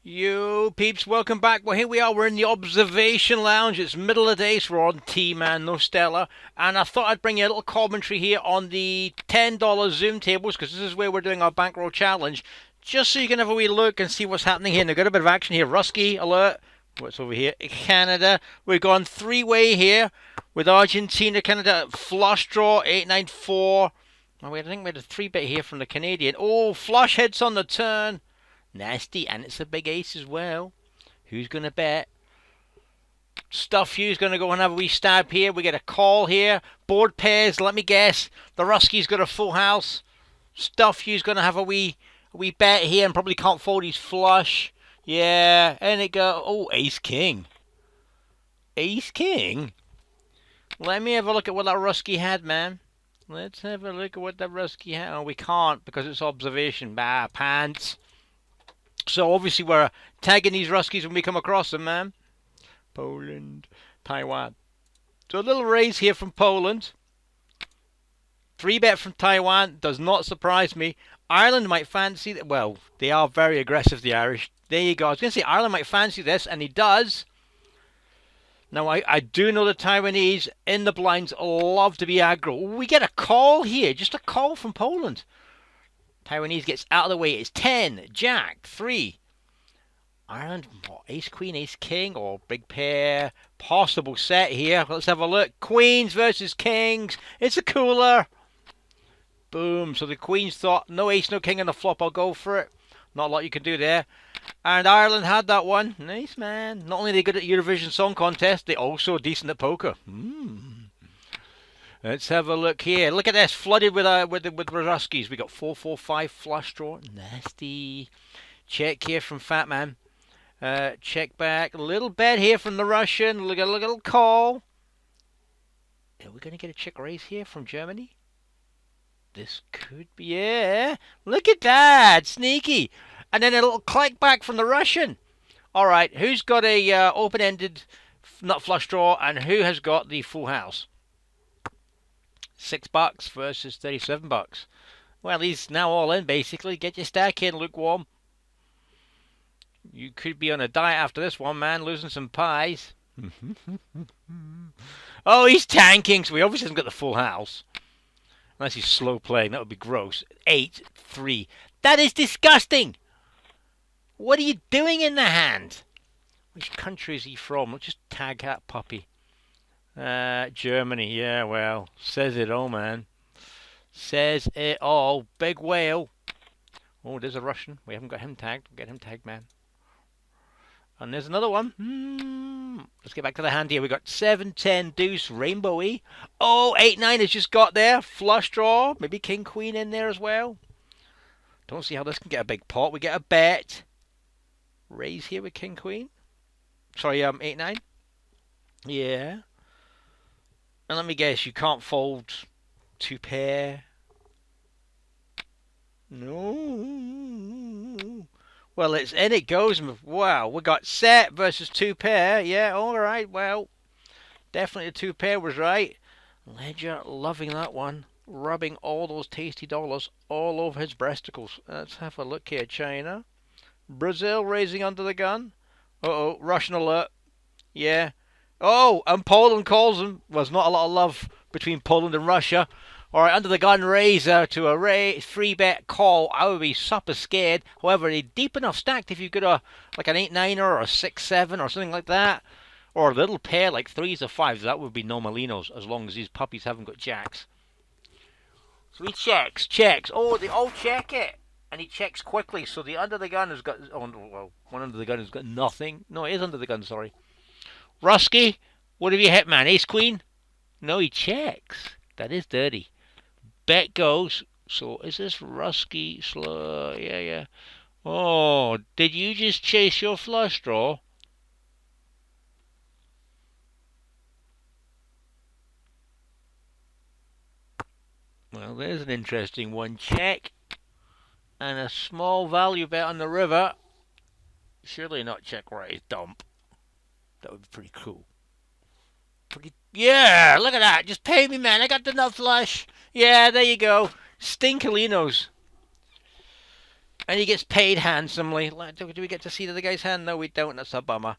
Yo, peeps, welcome back. Well, here we are. We're in the observation lounge. It's middle of the day, so we're on T-Man, no Stella. And I thought I'd bring you a little commentary here on the $10 Zoom tables, because this is where we're doing our bankroll challenge, just so you can have a wee look and see what's happening here. And we've got a bit of action here. Rusky, alert. What's over here? Canada. We've gone three-way here with Argentina, Canada, flush draw, 894. Oh, wait, I think we had a three-bet here from the Canadian. Oh, flush hits on the turn. Nasty, and it's a big ace as well. Who's going to bet? Stuff You's going to go and have a wee stab here. We get a call here. Board pairs, let me guess. The Rusky's got a full house. Stuff You's going to have a wee bet here and probably can't fold his flush. Yeah, and it go. Oh, ace king. Ace king? Let me have a look at what that Rusky had, man. Let's have a look at what that Rusky had. Oh, we can't because it's observation. Bah, pants. So obviously we're tagging these Ruskies when we come across them, man. Poland, Taiwan. So a little raise here from Poland. 3-bet from Taiwan does not surprise me. Ireland might fancy that. Well, they are very aggressive, the Irish. There you go. I was going to say Ireland might fancy this, and he does. Now, I do know the Taiwanese in the blinds love to be aggro. We get a call here, just a call from Poland. Taiwanese gets out of the way. It's 10, Jack, 3. Ireland, what, ace, queen, ace, king, or big pair. Possible set here. Let's have a look. Queens versus kings. It's a cooler. Boom. So the queens thought, no ace, no king on the flop. I'll go for it. Not a lot you can do there. And Ireland had that one. Nice, man. Not only are they good at Eurovision Song Contest, they're also decent at poker. Let's have a look here. Look at this, flooded with Ruskies. We got 4-4-5 flush draw. Nasty. Check here from Fat Man. Check back. A little bet here from the Russian. Look at a little call. Are we going to get a check raise here from Germany? This could be, yeah. Look at that, sneaky. And then a little click back from the Russian. All right, who's got a open-ended nut flush draw, and who has got the full house? $6 versus $37. Well, he's now all in, basically. Get your stack in, lukewarm. You could be on a diet after this one, man. Losing some pies. Oh, he's tanking, so he obviously hasn't got the full house. Unless he's slow playing. That would be gross. 8-3. That is disgusting. What are you doing in the hand? Which country is he from? Let's just tag that puppy. Germany, yeah, well, says it all, man. Says it all. Big whale. Oh, there's a Russian. We haven't got him tagged. We'll get him tagged, man. And there's another one. Let's get back to the hand here. We got 7-10 deuce, rainbowy. Oh, 8-9 has just got there. Flush draw. Maybe king, queen in there as well. Don't see how this can get a big pot. We get a bet. Raise here with king, queen. Sorry, 8-9. Yeah. And let me guess, you can't fold 2 pair. No. Well, it's in it goes. Wow, we got set versus 2 pair. Yeah, all right. Well, definitely the 2 pair was right. Ledger loving that one, rubbing all those tasty dollars all over his breasticles. Let's have a look here. China, Brazil raising under the gun. Uh-oh, Russian alert. Yeah. Oh, and Poland calls him. There's not a lot of love between Poland and Russia. All right, under the gun raiser to a 3-bet call. I would be super scared. However, they're deep enough stacked if you've got like an 8-9er or a 6-7 or something like that. Or a little pair like 3s or 5s. That would be no Malinos as long as these puppies haven't got jacks. So he checks. Oh, they all check it. And he checks quickly. So the under the gun has got... Oh, well, one under the gun has got nothing. No, it is under the gun, sorry. Rusky, what have you hit, man? Ace queen? No, he checks. That is dirty. Bet goes. So is this Rusky slow? Yeah. Oh, did you just chase your flush draw? Well, there's an interesting one. Check. And a small value bet on the river. Surely not check raise, dump. That would be pretty cool. Yeah, look at that. Just pay me, man. I got the nut flush. Yeah, there you go. Stinkalinos. And he gets paid handsomely. Do we get to see the guy's hand? No, we don't. That's a bummer.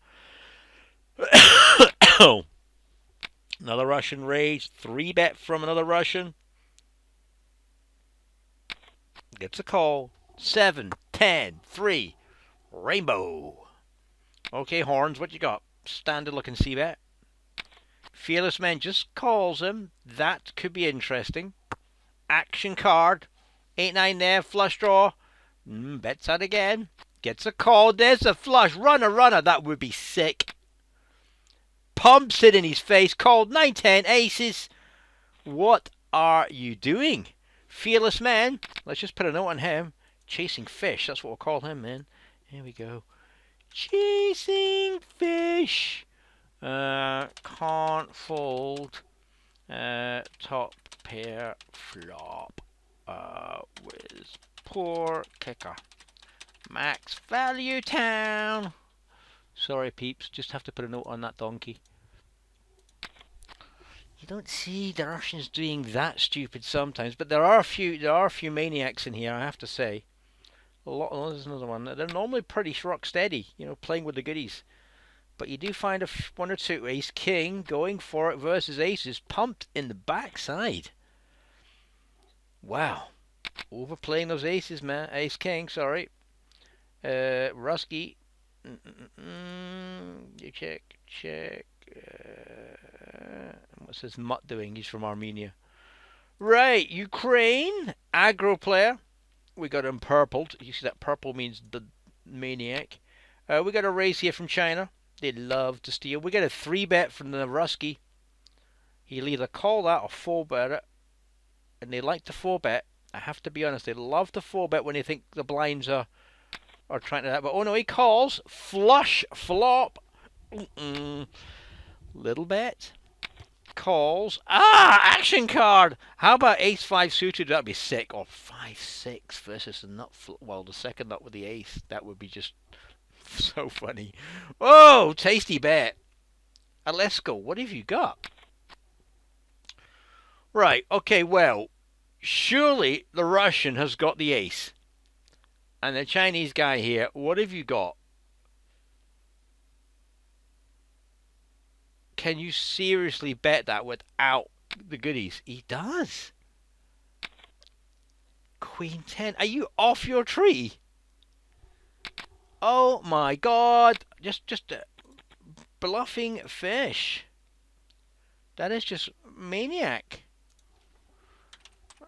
Another Russian raise. 3-bet from another Russian. Gets a call. 7, 10, 3. Rainbow. Okay, Horns, what you got? Standard looking C-bet. Fearless Man just calls him. That could be interesting. Action card. 8-9 there. Flush draw. Bets out again. Gets a call. There's a flush. Runner. That would be sick. Pumps it in his face. Called 9-10 aces. What are you doing? Fearless Man. Let's just put a note on him. Chasing fish. That's what we'll call him, man. Here we go. Chasing fish. Can't fold. Top pair flop. With poor kicker. Max value town. Sorry, peeps. Just have to put a note on that donkey. You don't see the Russians doing that stupid sometimes, but there are a few maniacs in here, I have to say. Oh, there's another one. They're normally pretty rock steady, playing with the goodies. But you do find one or two. Ace King going for it versus aces, pumped in the backside. Wow, overplaying those aces, man. Ace King, sorry. Rusky. You check. What's this mutt doing? He's from Armenia. Right, Ukraine. Agro player. We got him purpled. You see that purple means the maniac. We got a raise here from China. They love to steal. We got a 3-bet from the Rusky. He'll either call that or 4-bet it. And they like to 4-bet. I have to be honest. They love to 4-bet when they think the blinds are trying to that. But oh no, he calls. Flush flop. Little bet. Calls. Action card. How about ace-5 suited? That'd be sick. Or 5-6 versus the nut. Well, the second nut with the ace. That would be just so funny. Oh, tasty bet. Let's go. What have you got? Right. Okay. Well, surely the Russian has got the ace, and the Chinese guy here. What have you got? Can you seriously bet that without the goodies? He does. Queen 10. Are you off your tree? Oh my god. Just bluffing fish. That is just maniac.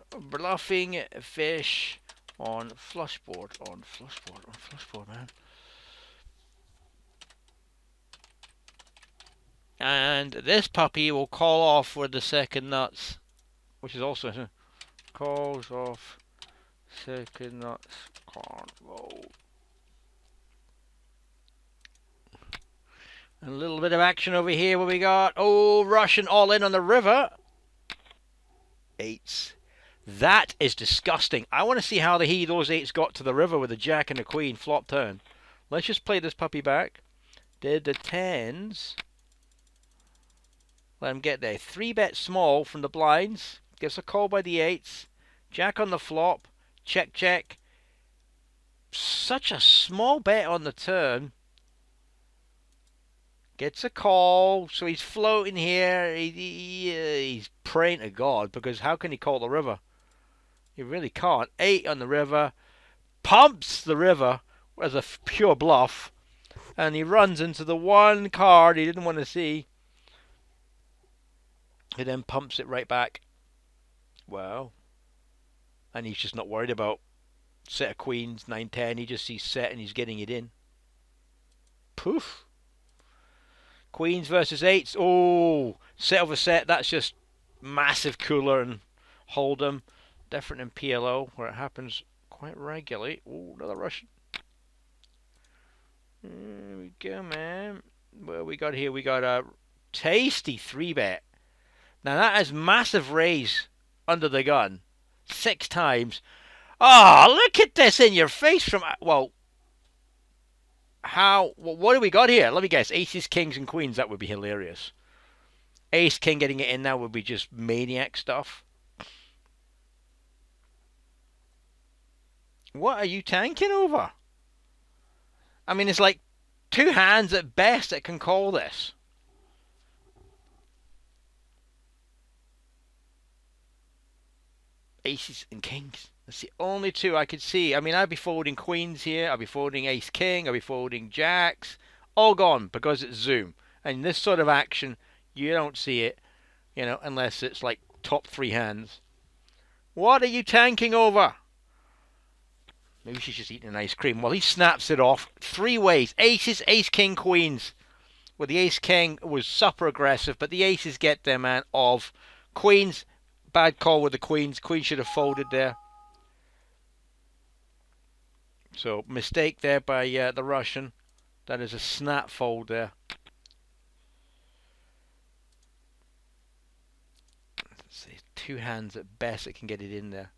Bluffing fish on flushboard. On flushboard, man. And this puppy will call off with the second nuts, which is also calls off second nuts. Can't roll. And a little bit of action over here. What we got? Oh, Russian all in on the river. 8s. That is disgusting. I want to see how those 8s got to the river with the jack and the queen flop turn. Let's just play this puppy back. Did the 10s. Let him get there. 3-bet small from the blinds. Gets a call by the 8s. Jack on the flop. Check. Such a small bet on the turn. Gets a call. So he's floating here. He's praying to God, because how can he call the river? He really can't. 8 on the river. Pumps the river as a pure bluff. And he runs into the one card he didn't want to see. He then pumps it right back. Wow. And he's just not worried about set of queens, 9-10. He just sees set and he's getting it in. Poof. Queens versus 8s. Oh, set over set. That's just massive cooler and hold'em. Different in PLO, where it happens quite regularly. Oh, another Russian. There we go, man. What we got here? We got a tasty 3-bet. Now that is massive raise under the gun. 6 times. Oh, look at this in your face from... Well, what do we got here? Let me guess. Aces, kings, and queens. That would be hilarious. Ace, king getting it in now would be just maniac stuff. What are you tanking over? I mean, it's like 2 hands at best that can call this. Aces and kings. That's the only 2 I could see. I mean, I'd be folding queens here. I'd be folding ace king. I'd be folding jacks. All gone because it's zoom. And this sort of action, you don't see it, unless it's like top 3 hands. What are you tanking over? Maybe she's just eating an ice cream. Well, he snaps it off 3 ways. Aces, ace, king, queens. Well, the ace, king was super aggressive, but the aces get their man of queens. Bad call with the queens. Queen should have folded there. So, mistake there by the Russian. That is a snap fold there. Let's see, 2 hands at best that can get it in there.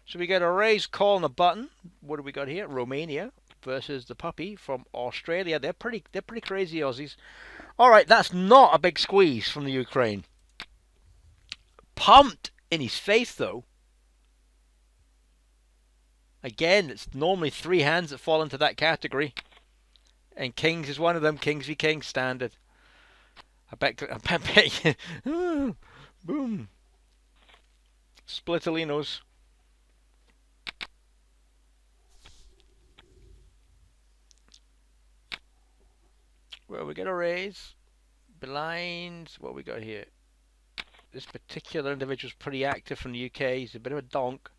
So we got a raise, call, and a button. What do we got here? Romania versus the puppy from Australia. They're pretty crazy Aussies. All right, that's not a big squeeze from the Ukraine. Pumped in his face though. Again, it's normally 3 hands that fall into that category, and kings is one of them. Kings v kings standard. I bet. Boom. Splittolinos. Well, we get a raise. Blinds. What we got here? This particular individual's pretty active from the UK. He's a bit of a donk.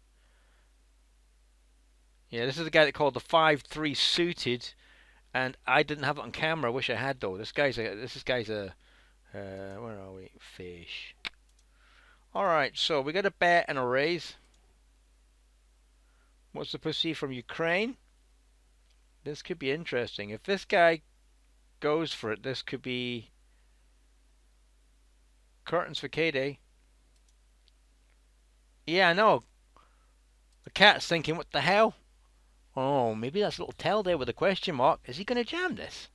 Yeah, this is the guy that called the 5-3 suited, and I didn't have it on camera. I wish I had though. This guy's a where are we? Fish. All right, so we got a bet and a raise. What's the pussy from Ukraine? This could be interesting. If this guy goes for it, this could be curtains for K-Day. Yeah, I know. The cat's thinking, what the hell? Oh, maybe that's a little tell there with a question mark. Is he going to jam this?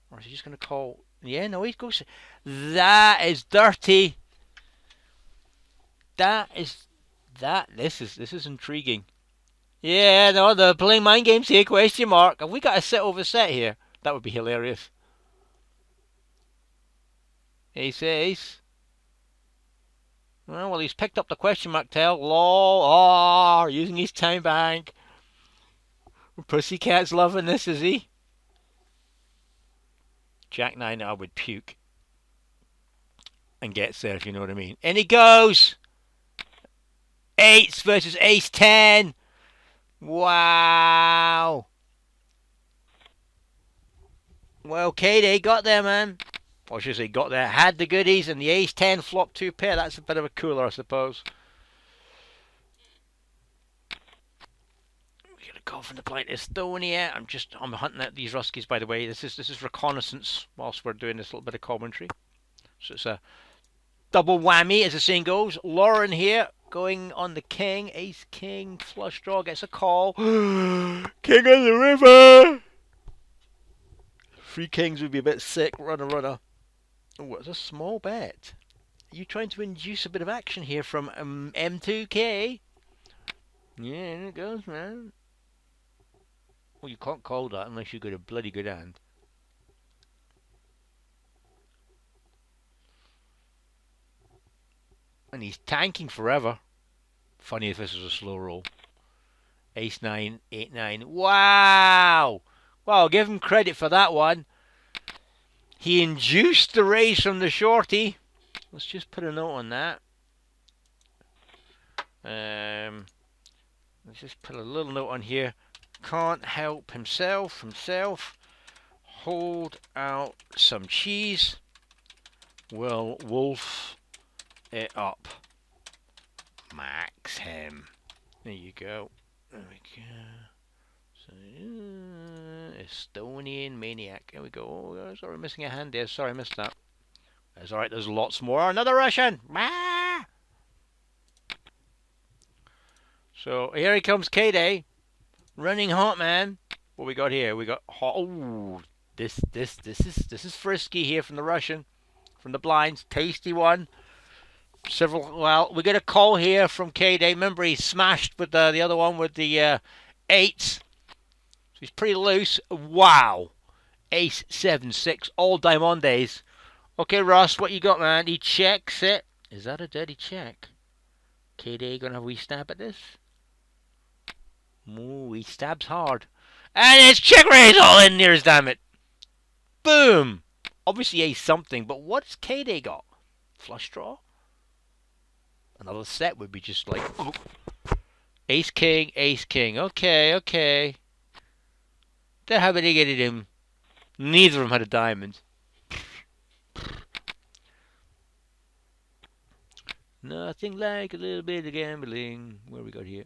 Or is he just going to call? Yeah, no, he goes. That is dirty. This is intriguing. Yeah, no, they're playing mind games here, question mark. Have we got a set over set here? That would be hilarious. Ace, ace. Well, he's picked up the question mark tell. Lol. Oh, using his time bank. Pussycat's loving this, is he? Jack 9, I would puke. And gets there, if you know what I mean. And he goes. 8s versus ace 10. Wow. Well, K-Day got there, man. Or should I say got there. Had the goodies, and the ace 10 flop 2 pair. That's a bit of a cooler, I suppose. We're going to go from the blind Estonia. I'm hunting out these Ruskies, by the way. This is reconnaissance whilst we're doing this little bit of commentary. So it's a double whammy, as the saying goes. Lauren here. Going on the king, ace, king, flush draw, gets a call. King of the river! 3 kings would be a bit sick, runner. Oh, it's a small bet. Are you trying to induce a bit of action here from M2K? Yeah, there it goes, man. Well, you can't call that unless you've got a bloody good hand. And he's tanking forever. Funny if this was a slow roll. Ace 9, 8, 9. Wow! Well, give him credit for that one. He induced the raise from the shorty. Let's just put a note on that. Let's just put a little note on here. Can't help himself. Hold out some cheese. Will wolf it up. Max him. There you go. There we go. So, Estonian maniac. There we go. Oh, sorry, missing a hand there. Sorry, I missed that. That's alright, there's lots more. Another Russian! Ah! So, here he comes K-Day. Running hot, man. What we got here? We got hot. Oh, this is frisky here from the Russian. From the blinds. Tasty one. Well, we get a call here from K-Day. Remember, he smashed with the other one with the eights. So he's pretty loose. Wow. Ace, 7, 6, all diamondes. Okay, Ross, what you got, man? He checks it. Is that a dirty check? K-Day gonna have a wee stab at this? Ooh, he stabs hard. And it's check raise all in there, damn it. Boom. Obviously ace something, but what's K-Day got? Flush draw? Another set would be just like... Oh. Ace, king, ace, king. Okay, okay. Then how did he get it in? Neither of them had a diamond. Nothing like a little bit of gambling. What we got here?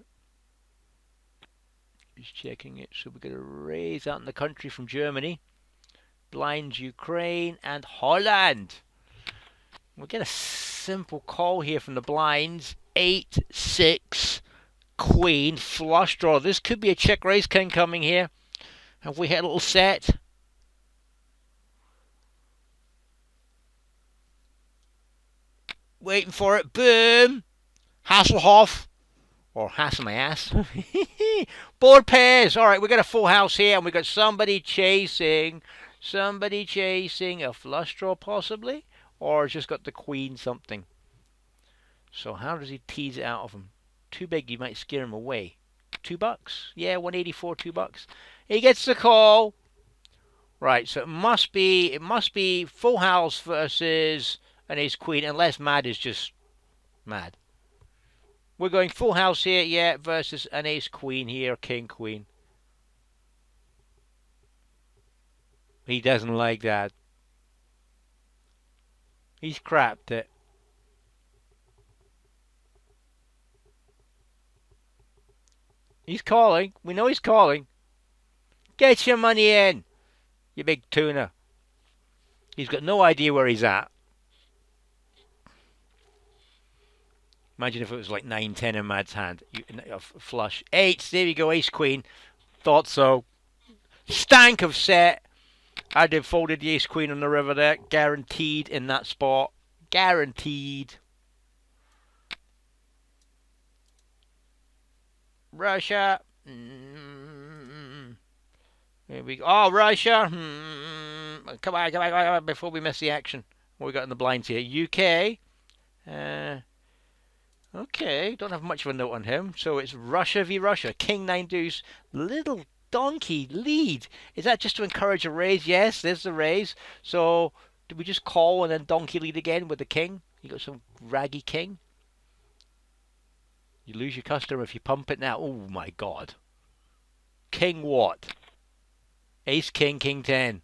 Just checking it. So we're going to raise out in the country from Germany. Blinds Ukraine and Holland. We'll get a simple call here from the blinds. 8, 6, queen, flush draw. This could be a check raise king coming here. Have we hit a little set? Waiting for it. Boom. Hasselhoff. Or hassle my ass. Board pairs. All right, we got a full house here, and we got somebody chasing. Somebody chasing a flush draw, possibly, or just got the queen something. So how does he tease it out of him? Too big, you might scare him away. $2? Yeah, 184, $2. He gets the call. Right, so it must be full house versus an ace queen, unless mad is just mad. We're going full house here, yeah, versus an ace queen here, king queen. He doesn't like that. He's crapped it. He's calling. We know he's calling. Get your money in, you big tuna. He's got no idea where he's at. Imagine if it was like 9, 10 in Mad's hand. Flush. 8. There we go. Ace queen. Thought so. Stank of set. I'd have folded the ace queen on the river there. Guaranteed in that spot. Guaranteed. Russia. Here we go. Oh, Russia. Come on, before we miss the action. What we got in the blinds here? UK. Okay, don't have much of a note on him. So it's Russia v Russia. King 9 deuce. Little donkey lead. Is that just to encourage a raise? Yes, there's the raise. So do we just call and then donkey lead again with the king? You got some raggy king. You lose your customer if you pump it now. Oh my god. King what? Ace king, king 10.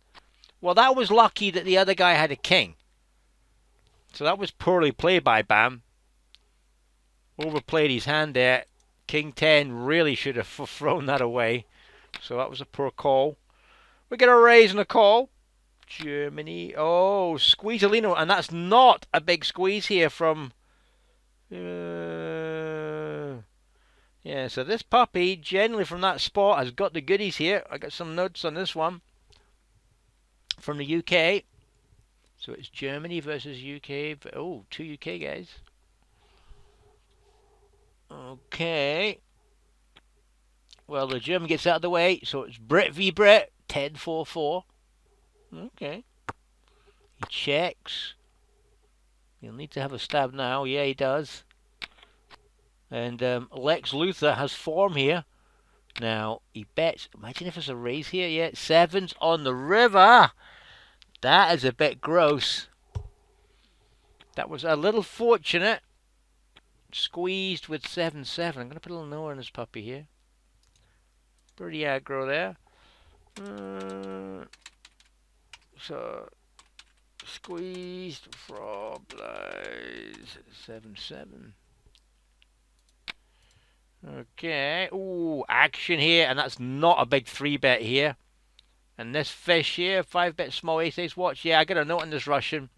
Well, that was lucky that the other guy had a king. So that was poorly played by Bam. Overplayed his hand there. King 10 really should have thrown that away. So that was a poor call. We get a raise and a call. Germany. Oh, Squeezalino. And that's not a big squeeze here from... yeah, so this puppy, generally from that spot, has got the goodies here. I got some notes on this one. From the UK. So it's Germany versus UK. Oh, 2 UK guys. Okay. Well, the German gets out of the way, so it's Brit v Brit. 10-4-4. Okay. He checks. He'll need to have a stab now. Yeah, he does. And Lex Luthor has form here. Now, he bets. Imagine if there's a raise here. Yeah, 7's on the river. That is a bit gross. That was a little fortunate. Squeezed with 7-7. I'm going to put a little no on this puppy here. Pretty aggro there. So, squeezed from 7-7. Okay. Ooh, action here. And that's not a big 3-bet here. And this fish here, 5-bet small ace watch. Yeah, I got a note on this Russian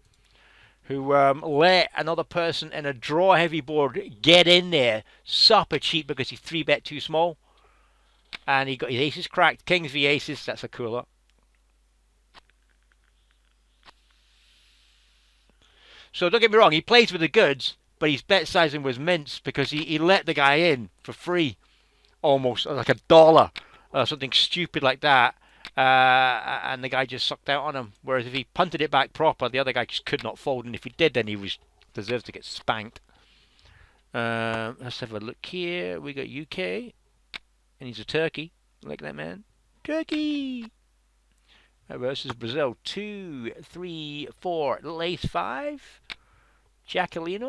who let another person in a draw heavy board get in there. Super cheap because he 3-bet too small. And he got his aces cracked. Kings v aces. That's a cooler. So don't get me wrong. He plays with the goods. but his bet sizing was mince because he let the guy in for free, almost like $1, something stupid like that. And the guy just sucked out on him. Whereas if he punted it back proper, the other guy just could not fold, and if he did, then he deserves to get spanked. Let's have a look here. We got UK, and he's a turkey. Like that, man. Turkey versus Brazil. 2, 3, 4. Little ace 5. Jacqueline.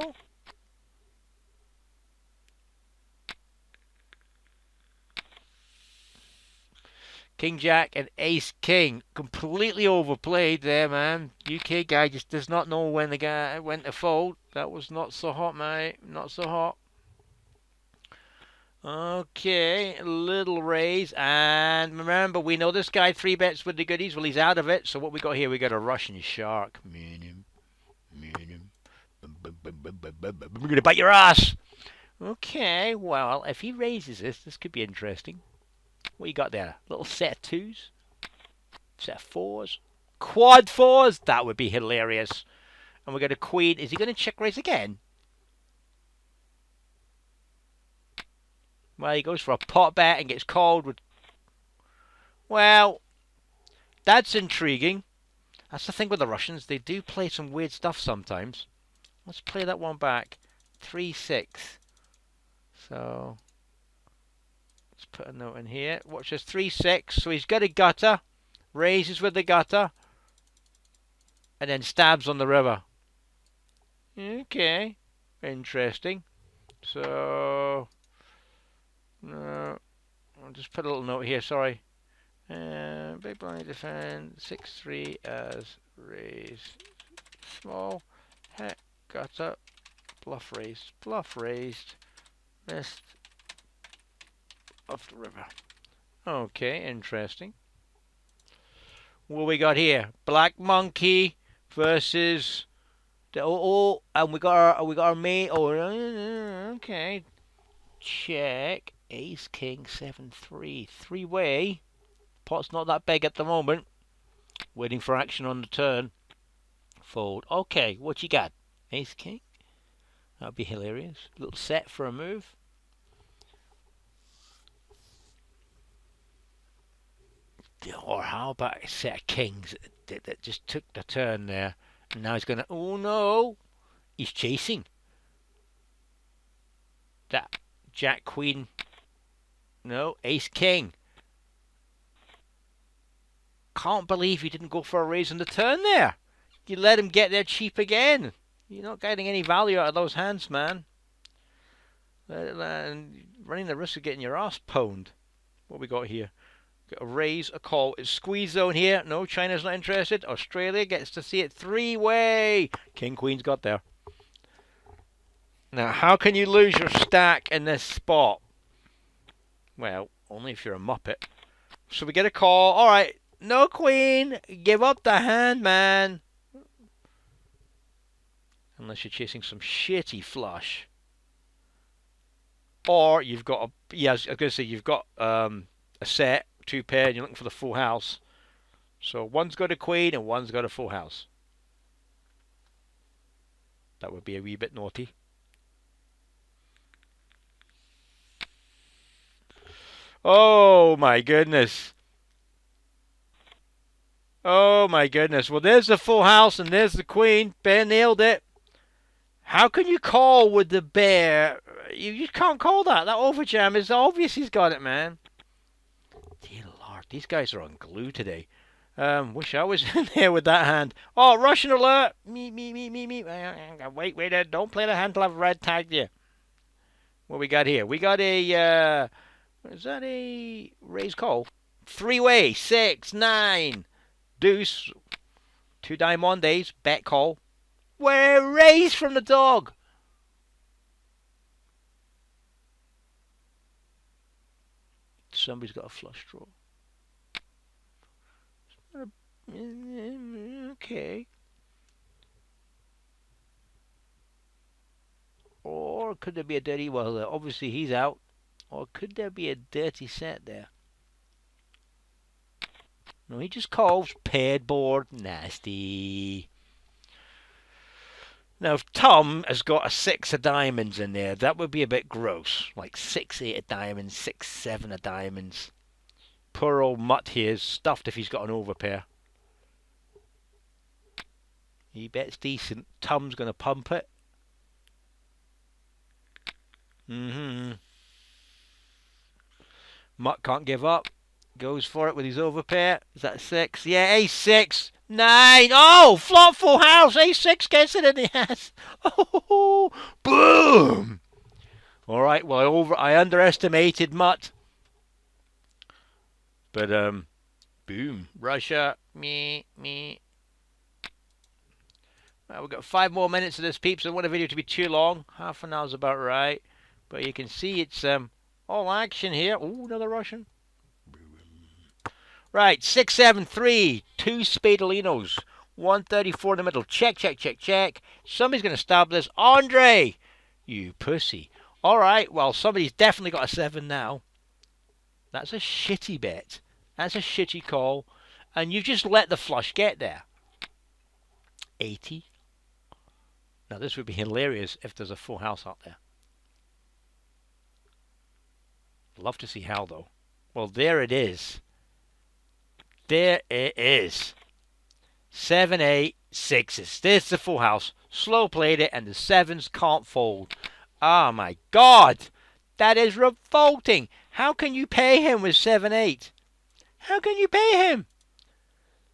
King Jack and Ace King. Completely overplayed there, man. UK guy just does not know when the guy went to fold. That was not so hot, mate. Not so hot. Okay, little raise. And remember, we know this guy 3-bets with the goodies. Well, he's out of it. So what we got here? We got a Russian shark. We're going to bite your ass. Okay, well, if he raises this could be interesting. What you got there? Little set of 2s, set of 4s, quad 4s. That would be hilarious. And we got a queen. Is he going to check raise again? Well, he goes for a pot bet and gets called with. Well, that's intriguing. That's the thing with the Russians. They do play some weird stuff sometimes. Let's play that one back. 3-6. So let's put a note in here. Watch this. 3-6. So he's got a gutter. Raises with the gutter. And then stabs on the river. Okay. Interesting. So no, I'll just put a little note here. Sorry. Big blind defend 6-3 as raise small. Heck, gutter. Bluff raised. Bluff raised. Missed off the river. Okay, interesting. What we got here? Black Monkey versus the and we got our mate. Oh, okay. Check. Ace King 7-3. 3-way. Pot's not that big at the moment. Waiting for action on the turn. Fold. Okay, what you got? Ace King. That'd be hilarious. Little set for a move. Or how about a set of kings that just took the turn there, and now he's gonna. Oh no, he's chasing. That Jack Queen. No, Ace King. Can't believe he didn't go for a raise on the turn there. You let him get there cheap again. You're not getting any value out of those hands, man. And running the risk of getting your ass pwned. What we got here? Got a raise, a call. It's squeeze zone here. No, China's not interested. Australia gets to see it 3-way. King Queen's got there. Now, how can you lose your stack in this spot? Well, only if you're a muppet. So we get a call. All right, no queen. Give up the hand, man. Unless you're chasing some shitty flush. Or you've got a. Yeah, I was going to say you've got a set, 2 pair, and you're looking for the full house. So one's got a queen and one's got a full house. That would be a wee bit naughty. Oh my goodness. Oh my goodness. Well, there's the full house and there's the queen. Bear nailed it. How can you call with the bear? You can't call that. That overjam is obvious he's got it, man. Dear Lord, these guys are on glue today. Wish I was in there with that hand. Oh, Russian alert! Me. Wait, don't play the hand till I've red tagged you. What we got here? We got a, is that a raise call? 3-way, 6, 9, deuce, 2 diamondes, bet call. We're raised from the dog. Somebody's got a flush draw. Okay. Or could there be a dirty? Well, obviously he's out. Or could there be a dirty set there? No, he just calls paired board. Nasty. Now, if Tom has got a 6 of diamonds in there, that would be a bit gross. Like 6, 8 of diamonds, 6, 7 of diamonds. Poor old Mutt here is stuffed if he's got an overpair. He bets decent. Tom's going to pump it. Mutt can't give up. Goes for it with his overpair. Is that 6? Yeah, ace 6. 9. Oh, flop full house. Ace 6 gets it in the ass. Oh, boom. All right, well, I underestimated Mutt. But, boom. Russia. Me. Well, we've got 5 more minutes of this, peeps. I don't want the video to be too long. Half an hour's about right. But you can see it's all action here. Ooh, another Russian. Right, 6, 7, 3. 2 Spadolinos. 134 in the middle. Check. Somebody's going to stab this. Andre! You pussy. All right, well, somebody's definitely got a 7 now. That's a shitty bet. That's a shitty call. And you've just let the flush get there. 80. Now, this would be hilarious if there's a full house out there. Love to see how, though. Well, there it is. There it is. 7, 8, 6s. This is the full house. Slow played it, and the 7s can't fold. Oh, my God. That is revolting. How can you pay him with 7, 8? How can you pay him?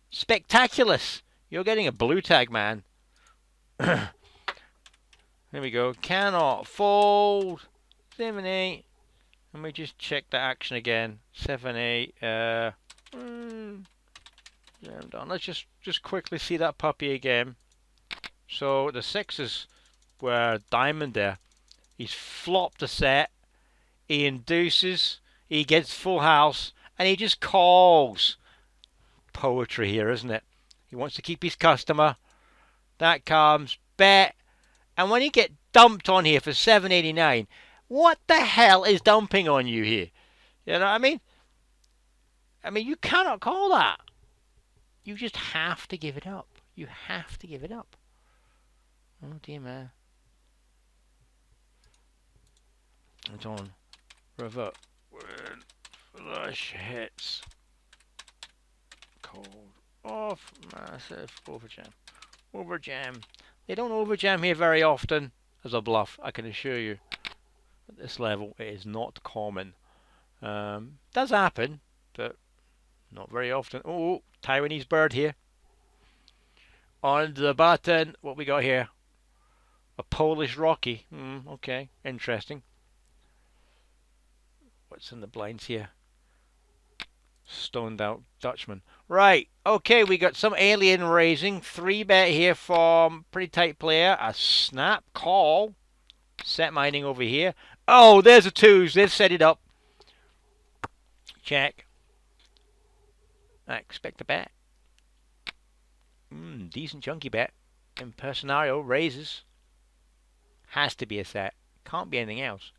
Spectaculous. You're getting a blue tag, man. There we go. Cannot fold. 7, 8. Let me just check the action again. 7, 8. I'm done. Let's just quickly see that puppy again. So the 6s were diamond there. He's flopped a set. He induces. He gets full house. And he just calls. Poetry here, isn't it? He wants to keep his customer. That comes. Bet. And when you get dumped on here for 7.89, what the hell is dumping on you here? You know what I mean? I mean, you cannot call that. You just have to give it up. You have to give it up. Oh, dear, man. It's on. Revert. Flush hits. Cold. Off. Massive. Overjam. Overjam. They don't overjam here very often as a bluff, I can assure you. At this level, it is not common. Does happen, but not very often. Oh, Taiwanese bird here. On the button, what we got here? A Polish Rocky. Okay, interesting. What's in the blinds here? Stoned out Dutchman. Right, okay, we got some alien raising. 3-bet here from pretty tight player. A snap call. Set mining over here. Oh, there's the 2s. They've set it up. Check. I expect a bet. Decent chunky bet. Impersonario raises. Has to be a set. Can't be anything else.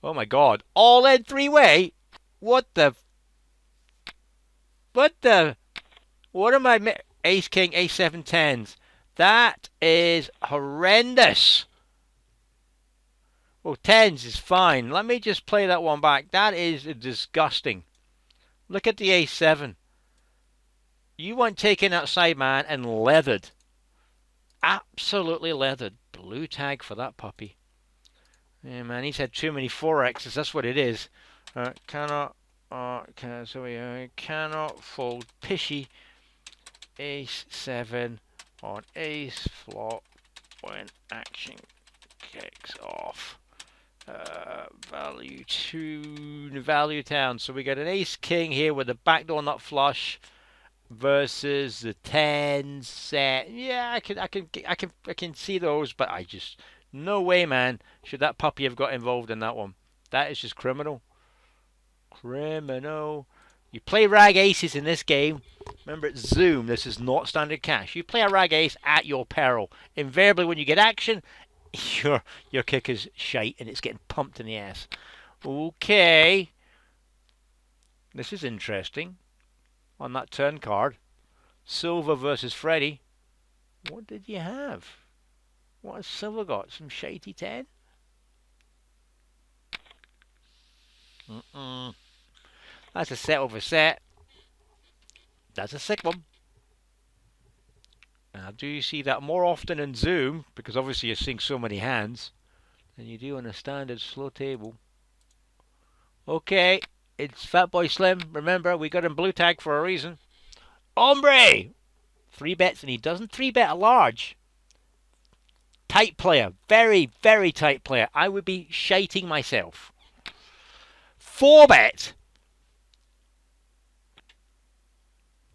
Oh my God. All in 3-way? What the? What am I? Ace, King, Ace, 7, 10s. That is horrendous. Well, 10s is fine. Let me just play that one back. That is disgusting. Look at the Ace 7. You want taken outside, man, and leathered. Absolutely leathered. Blue tag for that puppy. Yeah, man, he's had too many 4Xs. That's what it is. Cannot fold. Pishy. Ace 7 on ace flop when action kicks off. Value 2, value town. So we got an ace king here with a backdoor nut flush versus the 10 set. Yeah, I can see those, but I just no way, man. Should that puppy have got involved in that one? That is just criminal. Criminal. You play rag aces in this game. Remember, it's Zoom. This is not standard cash. You play a rag ace at your peril. Invariably, when you get action, your kick is shite and it's getting pumped in the ass. Okay. This is interesting. on that turn card. Silver versus Freddy. What did you have? What has Silver got? Some shitey 10? That's a set over set. That's a sick one. Now, do you see that more often in Zoom, because obviously you're seeing so many hands, than you do on a standard slow table? Okay, it's Fatboy Slim. Remember, we got him blue tag for a reason. Hombre! 3 bets, and he doesn't 3-bet a large. Tight player. Very, very tight player. I would be shiting myself. 4-bet.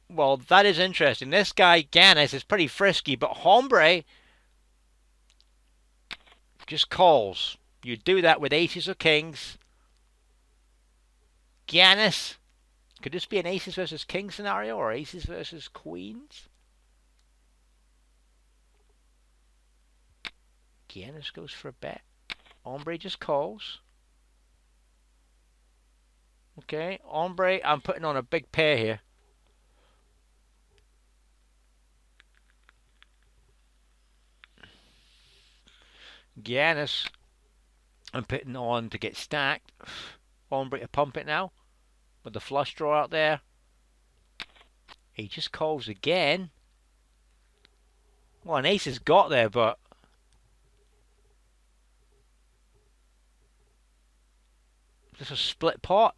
Well, that is interesting. This guy, Ganis, is pretty frisky, but Hombre just calls. You do that with aces or kings. Ganis. Could this be an aces versus kings scenario, or aces versus queens? Ganis goes for a bet. Hombre just calls. Okay, Hombre, I'm putting on a big pair here. Giannis, I'm putting on to get stacked. Hombre to pump it now with the flush draw out there. He just calls again. Well, an ace has got there, but this is a split pot.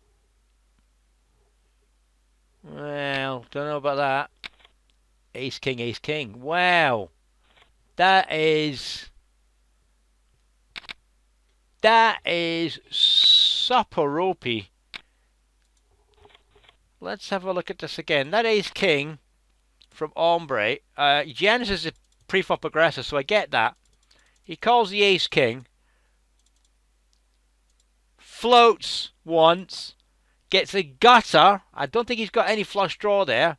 Well, don't know about that. Ace king, ace king. Wow, that is super ropey. Let's have a look at this again. That ace king from Hombre. Giannis is a pre-flop aggressor, so I get that. He calls the ace king. Floats once. Gets a gutter. I don't think he's got any flush draw there.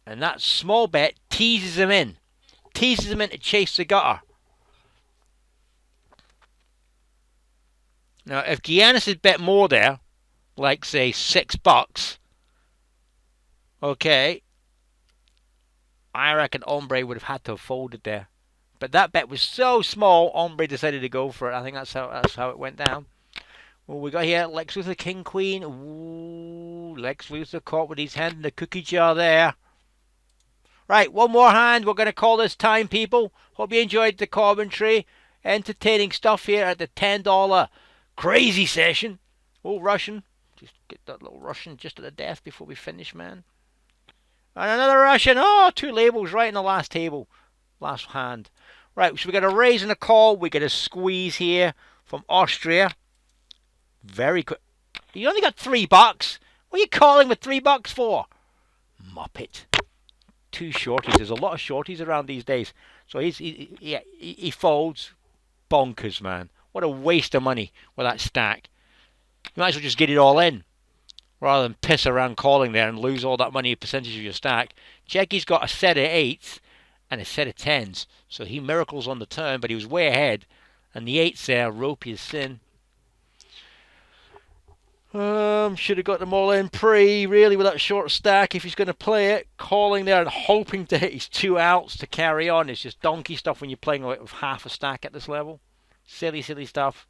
And that small bet teases him in. Teases him in to chase the gutter. Now, if Giannis had bet more there, like, say, $6, okay, I reckon Hombre would have had to have folded there. But that bet was so small, Hombre decided to go for it. I think that's how it went down. Well, we got here Lex Luthor, King, Queen. Ooh, Lex Luthor caught with his hand in the cookie jar there. Right, one more hand. We're going to call this time, people. Hope you enjoyed the commentary. Entertaining stuff here at the $10 crazy session. Oh, Russian. Just get that little Russian just at the death before we finish, man. And another Russian. Oh, 2 labels right in the last table. Last hand. Right, so we got a raise and a call. We got a squeeze here from Austria. Very quick. You only got $3. What are you calling with $3 for? Muppet. 2 shorties. There's a lot of shorties around these days. So he folds. Bonkers, man. What a waste of money with that stack. You might as well just get it all in, rather than piss around calling there and lose all that money percentage of your stack. Jacky's got a set of 8s and a set of 10s. So he miracles on the turn, but he was way ahead. And the 8s there, ropey as sin. Should have got them all in really, with that short stack if he's going to play it. Calling there and hoping to hit his 2 outs to carry on. It's just donkey stuff when you're playing with half a stack at this level. Silly, silly stuff.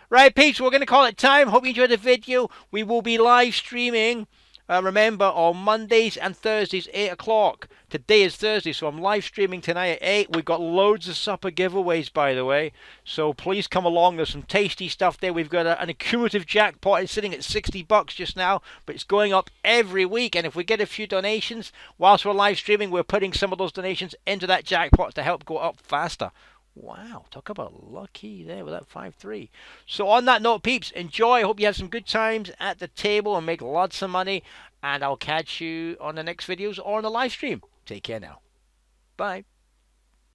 Right, peeps, we're going to call it time. Hope you enjoyed the video. We will be live streaming, remember, on Mondays and Thursdays, 8 o'clock. Today is Thursday, so I'm live streaming tonight at 8. We've got loads of supper giveaways, by the way. So please come along. There's some tasty stuff there. We've got an accumulative jackpot. It's sitting at $60 just now, but it's going up every week. And if we get a few donations whilst we're live streaming, we're putting some of those donations into that jackpot to help go up faster. Wow, talk about lucky there with that 5-3. So on that note, peeps, enjoy. I hope you have some good times at the table and make lots of money. And I'll catch you on the next videos or on the live stream. Take care now. Bye.